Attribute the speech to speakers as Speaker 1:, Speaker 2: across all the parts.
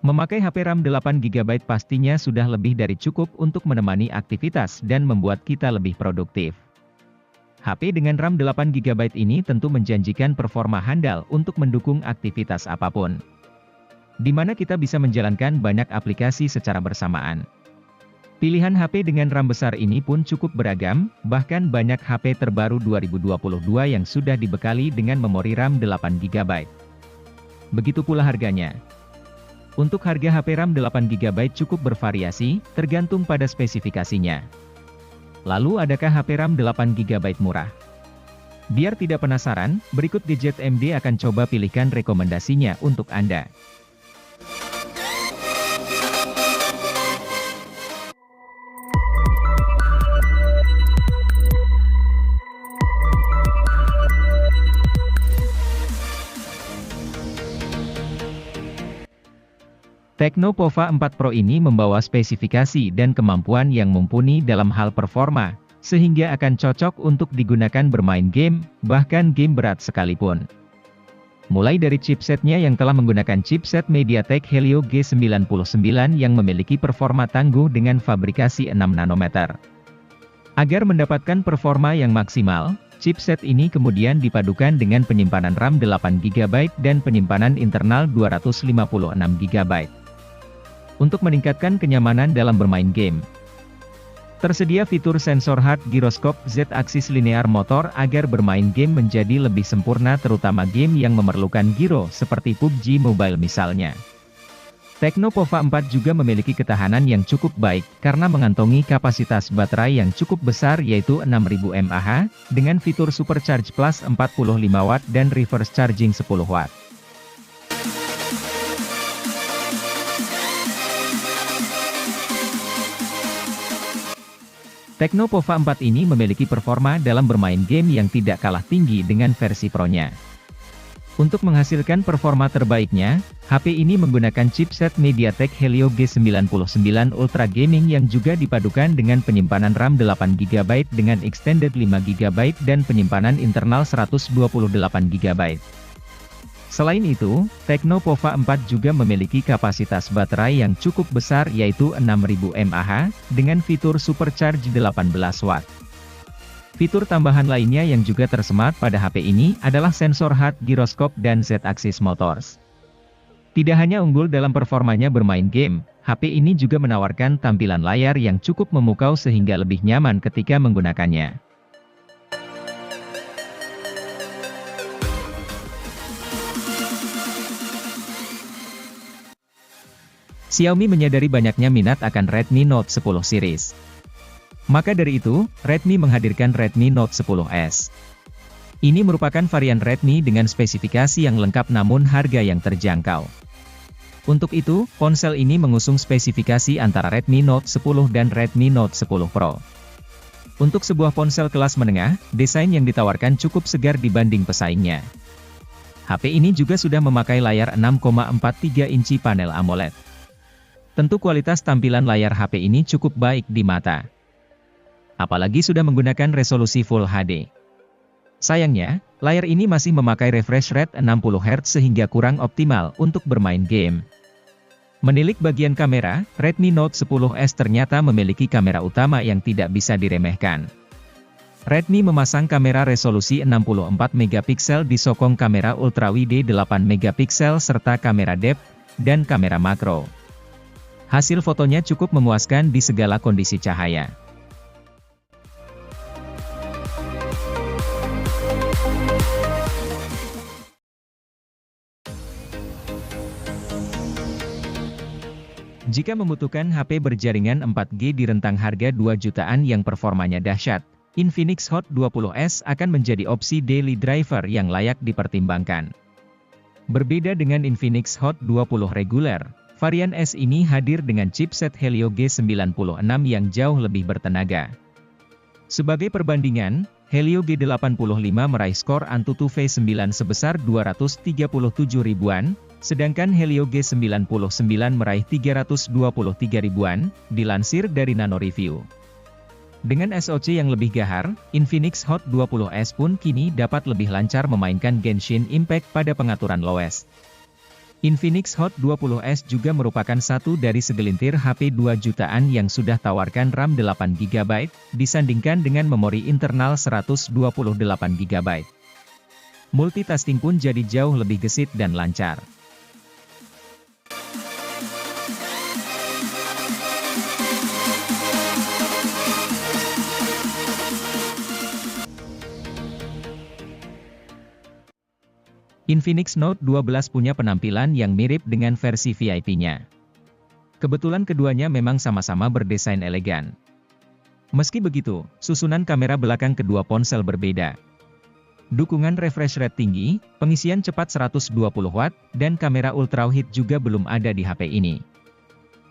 Speaker 1: Memakai HP RAM 8 GB pastinya sudah lebih dari cukup untuk menemani aktivitas dan membuat kita lebih produktif. HP dengan RAM 8 GB ini tentu menjanjikan performa handal untuk mendukung aktivitas apapun, di mana kita bisa menjalankan banyak aplikasi secara bersamaan. Pilihan HP dengan RAM besar ini pun cukup beragam, bahkan banyak HP terbaru 2022 yang sudah dibekali dengan memori RAM 8 GB. Begitu pula harganya. Untuk harga HP RAM 8 GB cukup bervariasi, tergantung pada spesifikasinya. Lalu adakah HP RAM 8 GB murah? Biar tidak penasaran, berikut Gadget MD akan coba pilihkan rekomendasinya untuk Anda. Tecno Pova 4 Pro ini membawa spesifikasi dan kemampuan yang mumpuni dalam hal performa, sehingga akan cocok untuk digunakan bermain game, bahkan game berat sekalipun. Mulai dari chipsetnya yang telah menggunakan chipset MediaTek Helio G99 yang memiliki performa tangguh dengan fabrikasi 6 nanometer. Agar mendapatkan performa yang maksimal, chipset ini kemudian dipadukan dengan penyimpanan RAM 8 GB dan penyimpanan internal 256 GB. Untuk meningkatkan kenyamanan dalam bermain game, tersedia fitur sensor hard gyroscope Z-aksis linear motor agar bermain game menjadi lebih sempurna, terutama game yang memerlukan giro seperti PUBG Mobile misalnya. Tecno Pova 4 juga memiliki ketahanan yang cukup baik karena mengantongi kapasitas baterai yang cukup besar yaitu 6000 mAh dengan fitur Supercharge Plus 45 Watt dan Reverse Charging 10 Watt. Tecno Pova 4 ini memiliki performa dalam bermain game yang tidak kalah tinggi dengan versi Pro-nya. Untuk menghasilkan performa terbaiknya, HP ini menggunakan chipset MediaTek Helio G99 Ultra Gaming yang juga dipadukan dengan penyimpanan RAM 8 GB dengan extended 5 GB dan penyimpanan internal 128 GB. Selain itu, Tecno Pova 4 juga memiliki kapasitas baterai yang cukup besar yaitu 6000 mAh, dengan fitur Supercharge 18 Watt. Fitur tambahan lainnya yang juga tersemat pada HP ini adalah sensor hard gyroscope dan Z-aksis motors. Tidak hanya unggul dalam performanya bermain game, HP ini juga menawarkan tampilan layar yang cukup memukau sehingga lebih nyaman ketika menggunakannya. Xiaomi menyadari banyaknya minat akan Redmi Note 10 series. Maka dari itu, Redmi menghadirkan Redmi Note 10s. Ini merupakan varian Redmi dengan spesifikasi yang lengkap namun harga yang terjangkau. Untuk itu, ponsel ini mengusung spesifikasi antara Redmi Note 10 dan Redmi Note 10 Pro. Untuk sebuah ponsel kelas menengah, desain yang ditawarkan cukup segar dibanding pesaingnya. HP ini juga sudah memakai layar 6,43 inci panel AMOLED. Tentu kualitas tampilan layar HP ini cukup baik di mata. Apalagi sudah menggunakan resolusi Full HD. Sayangnya, layar ini masih memakai refresh rate 60 Hz sehingga kurang optimal untuk bermain game. Menilik bagian kamera, Redmi Note 10s ternyata memiliki kamera utama yang tidak bisa diremehkan. Redmi memasang kamera resolusi 64 MP disokong kamera ultrawide 8 MP serta kamera depth dan kamera makro. Hasil fotonya cukup memuaskan di segala kondisi cahaya. Jika membutuhkan HP berjaringan 4G di rentang harga 2 jutaan yang performanya dahsyat, Infinix Hot 20s akan menjadi opsi daily driver yang layak dipertimbangkan. Berbeda dengan Infinix Hot 20 reguler, varian S ini hadir dengan chipset Helio G96 yang jauh lebih bertenaga. Sebagai perbandingan, Helio G85 meraih skor AnTuTu V9 sebesar 237 ribuan, sedangkan Helio G99 meraih 323 ribuan, dilansir dari Nano Review. Dengan SoC yang lebih gahar, Infinix Hot 20s pun kini dapat lebih lancar memainkan Genshin Impact pada pengaturan lowes. Infinix Hot 20s juga merupakan satu dari segelintir HP 2 jutaan yang sudah tawarkan RAM 8GB, disandingkan dengan memori internal 128GB. Multitasking pun jadi jauh lebih gesit dan lancar. Infinix Note 12 punya penampilan yang mirip dengan versi VIP-nya. Kebetulan keduanya memang sama-sama berdesain elegan. Meski begitu, susunan kamera belakang kedua ponsel berbeda. Dukungan refresh rate tinggi, pengisian cepat 120 Watt, dan kamera ultrawide juga belum ada di HP ini.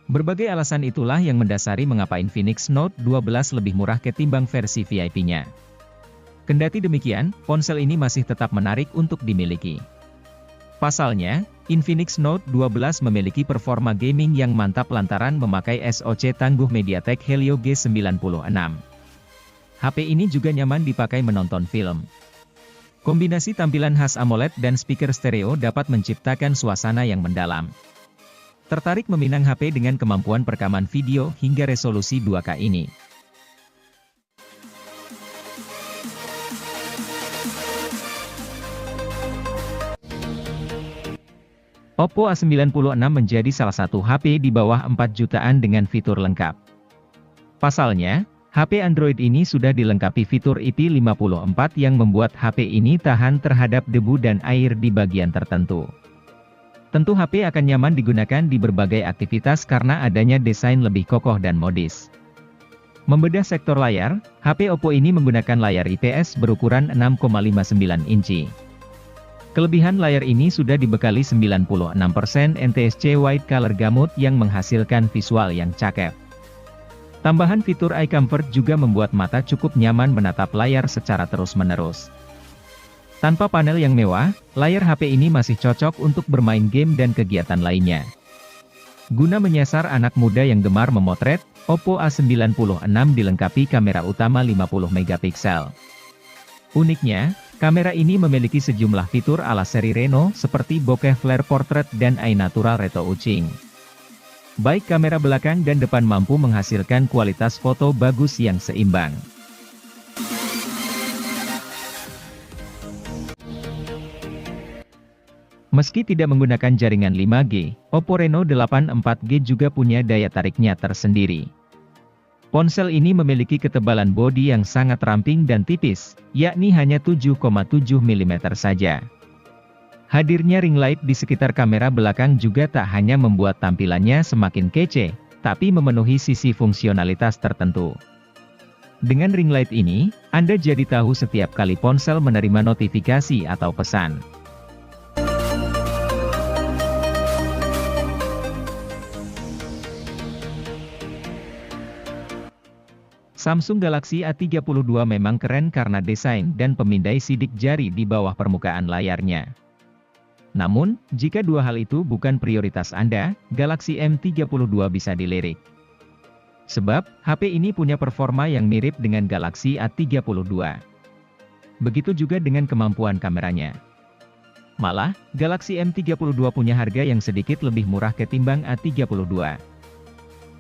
Speaker 1: Berbagai alasan itulah yang mendasari mengapa Infinix Note 12 lebih murah ketimbang versi VIP-nya. Kendati demikian, ponsel ini masih tetap menarik untuk dimiliki. Pasalnya, Infinix Note 12 memiliki performa gaming yang mantap lantaran memakai SoC tangguh MediaTek Helio G96. HP ini juga nyaman dipakai menonton film. Kombinasi tampilan khas AMOLED dan speaker stereo dapat menciptakan suasana yang mendalam. Tertarik meminang HP dengan kemampuan perekaman video hingga resolusi 2K ini? Oppo A96 menjadi salah satu HP di bawah 4 jutaan dengan fitur lengkap. Pasalnya, HP Android ini sudah dilengkapi fitur IP54 yang membuat HP ini tahan terhadap debu dan air di bagian tertentu. Tentu HP akan nyaman digunakan di berbagai aktivitas karena adanya desain lebih kokoh dan modis. Membedah sektor layar, HP Oppo ini menggunakan layar IPS berukuran 6,59 inci. Kelebihan layar ini sudah dibekali 96% NTSC White Color Gamut yang menghasilkan visual yang cakep. Tambahan fitur Eye Comfort juga membuat mata cukup nyaman menatap layar secara terus-menerus. Tanpa panel yang mewah, layar HP ini masih cocok untuk bermain game dan kegiatan lainnya. Guna menyasar anak muda yang gemar memotret, Oppo A96 dilengkapi kamera utama 50 megapiksel. Uniknya, kamera ini memiliki sejumlah fitur ala seri Reno seperti bokeh flare portrait dan eye natural retouching. Baik kamera belakang dan depan mampu menghasilkan kualitas foto bagus yang seimbang. Meski tidak menggunakan jaringan 5G, Oppo Reno 8 4G juga punya daya tariknya tersendiri. Ponsel ini memiliki ketebalan bodi yang sangat ramping dan tipis, yakni hanya 7,7 mm saja. Hadirnya ring light di sekitar kamera belakang juga tak hanya membuat tampilannya semakin kece, tapi memenuhi sisi fungsionalitas tertentu. Dengan ring light ini, Anda jadi tahu setiap kali ponsel menerima notifikasi atau pesan. Samsung Galaxy A32 memang keren karena desain dan pemindai sidik jari di bawah permukaan layarnya. Namun, jika dua hal itu bukan prioritas Anda, Galaxy M32 bisa dilirik. Sebab, HP ini punya performa yang mirip dengan Galaxy A32. Begitu juga dengan kemampuan kameranya. Malah, Galaxy M32 punya harga yang sedikit lebih murah ketimbang A32.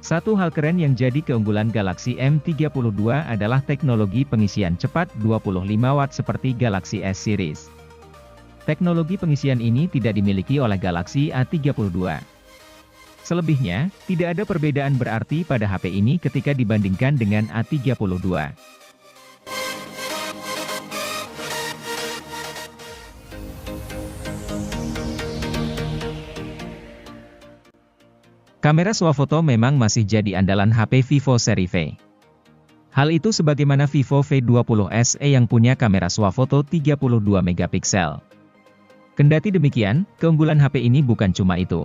Speaker 1: Satu hal keren yang jadi keunggulan Galaxy M32 adalah teknologi pengisian cepat 25 Watt seperti Galaxy S Series. Teknologi pengisian ini tidak dimiliki oleh Galaxy A32. Selebihnya, tidak ada perbedaan berarti pada HP ini ketika dibandingkan dengan A32. Kamera swafoto memang masih jadi andalan HP Vivo seri V. Hal itu sebagaimana Vivo V20 SE yang punya kamera swafoto 32 megapiksel. Kendati demikian, keunggulan HP ini bukan cuma itu.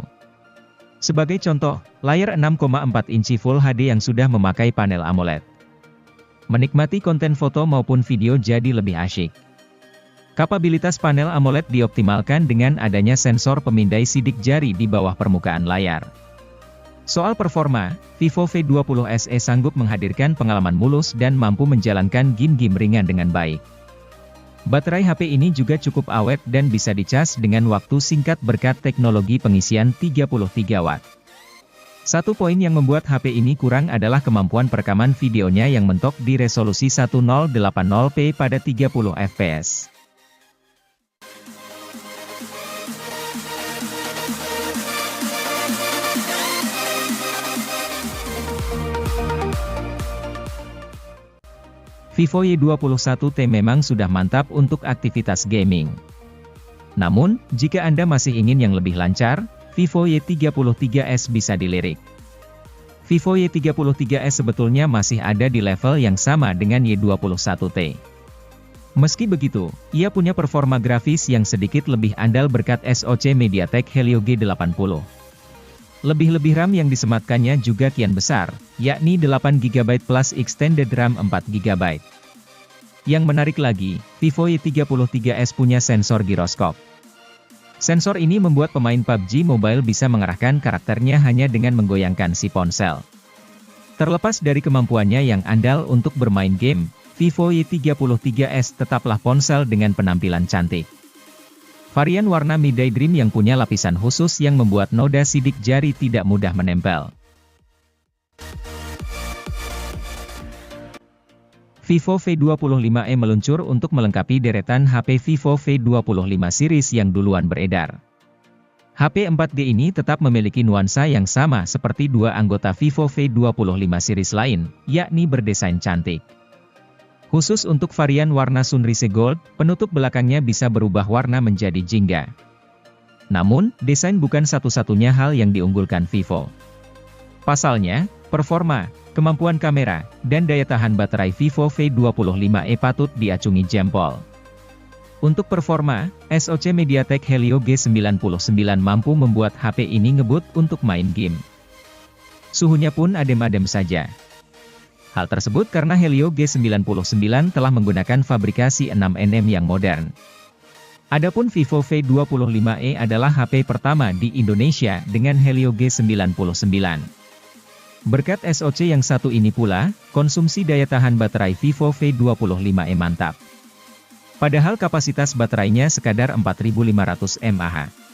Speaker 1: Sebagai contoh, layar 6,4 inci Full HD yang sudah memakai panel AMOLED. Menikmati konten foto maupun video jadi lebih asyik. Kapabilitas panel AMOLED dioptimalkan dengan adanya sensor pemindai sidik jari di bawah permukaan layar. Soal performa, Vivo V20 SE sanggup menghadirkan pengalaman mulus dan mampu menjalankan game-game ringan dengan baik. Baterai HP ini juga cukup awet dan bisa dicas dengan waktu singkat berkat teknologi pengisian 33 watt. Satu poin yang membuat HP ini kurang adalah kemampuan perekaman videonya yang mentok di resolusi 1080p pada 30 fps. Vivo Y21T memang sudah mantap untuk aktivitas gaming. Namun, jika Anda masih ingin yang lebih lancar, Vivo Y33s bisa dilirik. Vivo Y33s sebetulnya masih ada di level yang sama dengan Y21T. Meski begitu, ia punya performa grafis yang sedikit lebih andal berkat SoC MediaTek Helio G80. Lebih-lebih RAM yang disematkannya juga kian besar, yakni 8GB plus extended RAM 4GB. Yang menarik lagi, Vivo Y33s punya sensor giroskop. Sensor ini membuat pemain PUBG Mobile bisa mengarahkan karakternya hanya dengan menggoyangkan si ponsel. Terlepas dari kemampuannya yang andal untuk bermain game, Vivo Y33s tetaplah ponsel dengan penampilan cantik. Varian warna Midday Dream yang punya lapisan khusus yang membuat noda sidik jari tidak mudah menempel. Vivo V25e meluncur untuk melengkapi deretan HP Vivo V25 series yang duluan beredar. HP 4G ini tetap memiliki nuansa yang sama seperti dua anggota Vivo V25 series lain, yakni berdesain cantik. Khusus untuk varian warna Sunrise Gold, penutup belakangnya bisa berubah warna menjadi jingga. Namun, desain bukan satu-satunya hal yang diunggulkan Vivo. Pasalnya, performa, kemampuan kamera, dan daya tahan baterai Vivo V25e patut diacungi jempol. Untuk performa, SoC MediaTek Helio G99 mampu membuat HP ini ngebut untuk main game. Suhunya pun adem-adem saja. Hal tersebut karena Helio G99 telah menggunakan fabrikasi 6nm yang modern. Adapun Vivo V25e adalah HP pertama di Indonesia dengan Helio G99. Berkat SoC yang satu ini pula, konsumsi daya tahan baterai Vivo V25e mantap. Padahal kapasitas baterainya sekadar 4500 mAh.